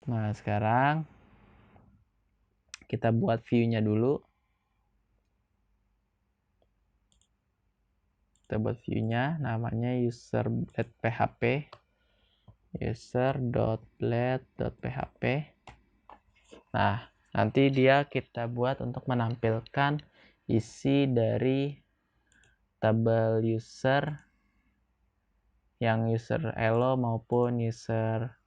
Nah, sekarang kita buat view-nya dulu. Kita buat view-nya, namanya user.blade.php. user.blade.php. Nah, nanti dia kita buat untuk menampilkan isi dari tabel user yang user elo maupun user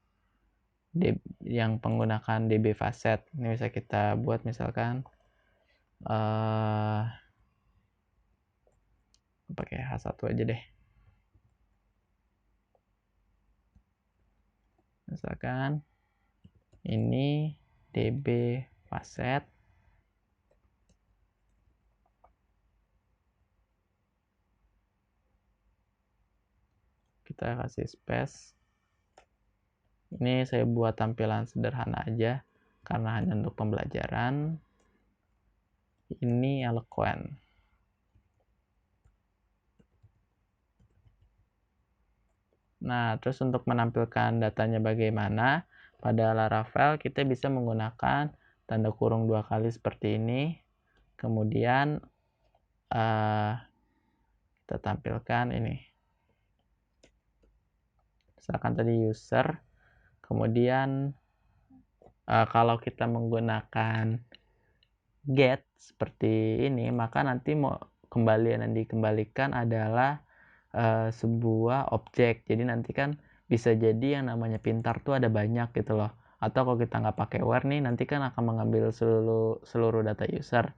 yang menggunakan db facet. Ini bisa kita buat misalkan pakai H1 aja deh. Misalkan ini db facet. Kita kasih space. Ini saya buat tampilan sederhana aja karena hanya untuk pembelajaran. Ini eloquent. Nah, terus untuk menampilkan datanya bagaimana, pada Laravel kita bisa menggunakan tanda kurung 2 kali seperti ini. Kemudian kita tampilkan ini. Misalkan tadi user. Kemudian kalau kita menggunakan get seperti ini, maka nanti mau kembalian yang dikembalikan adalah sebuah objek. Jadi nanti kan bisa jadi yang namanya pintar tuh ada banyak gitu loh. Atau kalau kita nggak pakai where nih, nanti kan akan mengambil seluruh data user.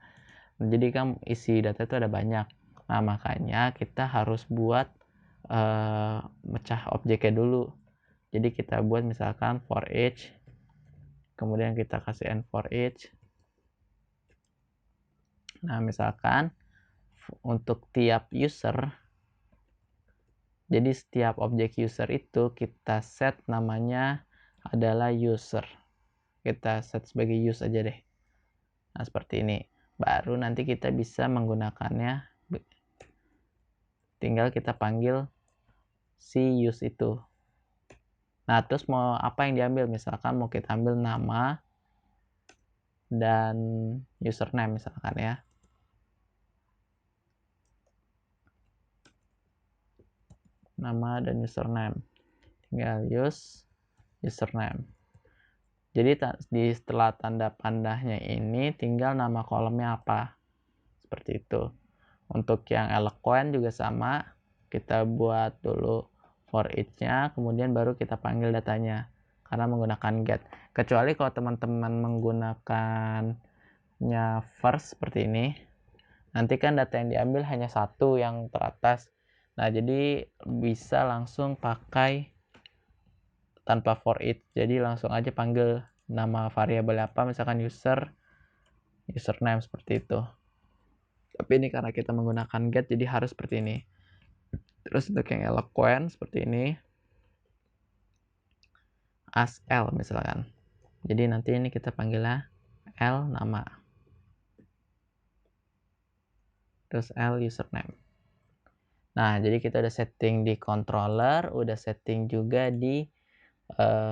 Jadi kan isi data itu ada banyak. Nah, makanya kita harus buat mecah objeknya dulu. Jadi kita buat misalkan for each, kemudian kita kasih end for each. Nah, misalkan untuk tiap user, jadi setiap objek user itu kita set namanya adalah user. Kita set sebagai use aja deh. Nah, seperti ini. Baru nanti kita bisa menggunakannya. Tinggal kita panggil si use itu. Nah, terus mau apa yang diambil? Misalkan mau kita ambil nama dan username misalkan ya. Nama dan username. Tinggal use username. Jadi setelah tanda pandahnya ini tinggal nama kolomnya apa. Seperti itu. Untuk yang eloquent juga sama. Kita buat dulu for each-nya, kemudian baru kita panggil datanya. Karena menggunakan get. Kecuali kalau teman-teman menggunakannya first seperti ini. Nanti kan data yang diambil hanya satu yang teratas. Nah, jadi bisa langsung pakai tanpa for each. Jadi langsung aja panggil nama variabel apa, misalkan username seperti itu. Tapi ini karena kita menggunakan get, jadi harus seperti ini. Terus untuk yang eloquent seperti ini, as L misalkan. Jadi nanti ini kita panggilnya L nama. Terus L username. Nah, jadi kita udah setting di controller, udah setting juga di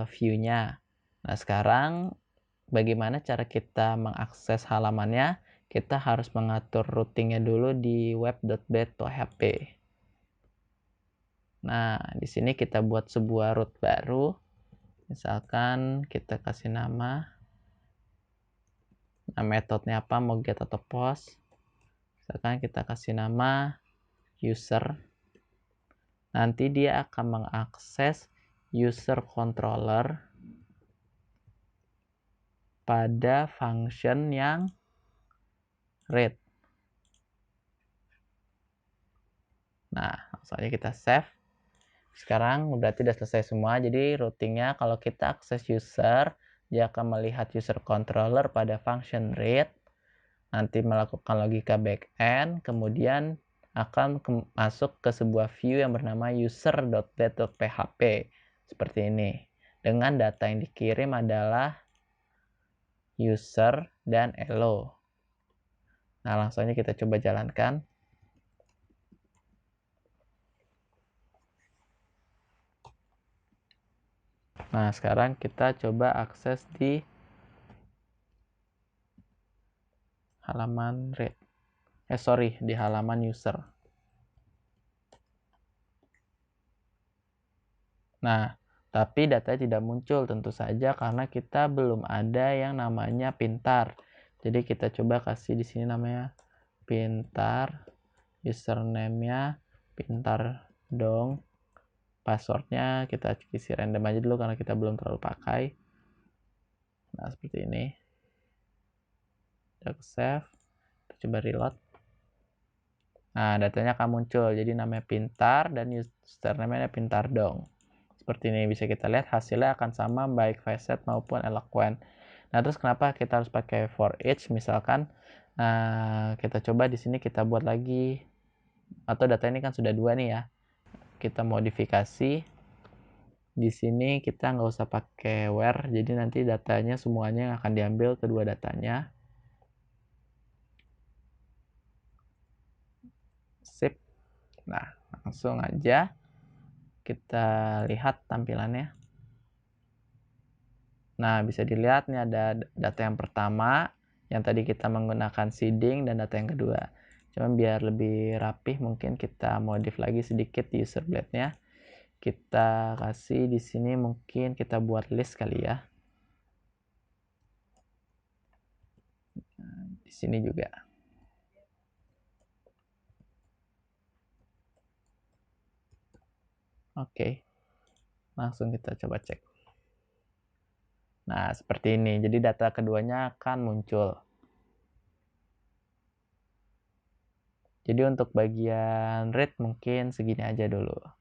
view-nya. Nah, sekarang bagaimana cara kita mengakses halamannya? Kita harus mengatur routingnya dulu di web.blade.php. Nah, di sini kita buat sebuah root baru. Misalkan kita kasih nama. Nah, metodenya apa? Mau get atau post. Misalkan kita kasih nama user. Nanti dia akan mengakses user controller pada function yang read. Nah, langsung aja kita save. Sekarang berarti udah selesai semua. Jadi routingnya kalau kita akses user, dia akan melihat user controller pada function read. Nanti melakukan logika backend, kemudian akan masuk ke sebuah view yang bernama user.blade.php. Seperti ini. Dengan data yang dikirim adalah user dan elo. Nah, langsung aja kita coba jalankan. Nah, sekarang kita coba akses di halaman read. Di halaman user. Nah, tapi datanya tidak muncul tentu saja karena kita belum ada yang namanya pintar. Jadi kita coba kasih di sini namanya pintar, username-nya pintar dong. Passwordnya kita isi random aja dulu karena kita belum terlalu pakai. Nah, seperti ini. Kita save, kita coba reload. Nah, datanya akan muncul. Jadi namanya pintar dan username-nya pintar dong. Seperti ini bisa kita lihat hasilnya akan sama baik Facet maupun Eloquent. Nah, terus kenapa kita harus pakai for each? Misalkan kita coba di sini kita buat lagi, atau data ini kan sudah 2 nih ya. Kita modifikasi. Di sini kita nggak usah pakai where, jadi nanti datanya semuanya yang akan diambil kedua datanya. Sip. Nah, langsung aja kita lihat tampilannya. Nah, bisa dilihat nih ada data yang pertama, yang tadi kita menggunakan seeding, dan data yang kedua. Cuma biar lebih rapih mungkin kita modif lagi sedikit user blade-nya. Kita kasih di sini mungkin kita buat list kali ya. Nah, di sini juga. Oke. Langsung kita coba cek. Nah, seperti ini. Jadi data keduanya akan muncul. Jadi untuk bagian read mungkin segini aja dulu.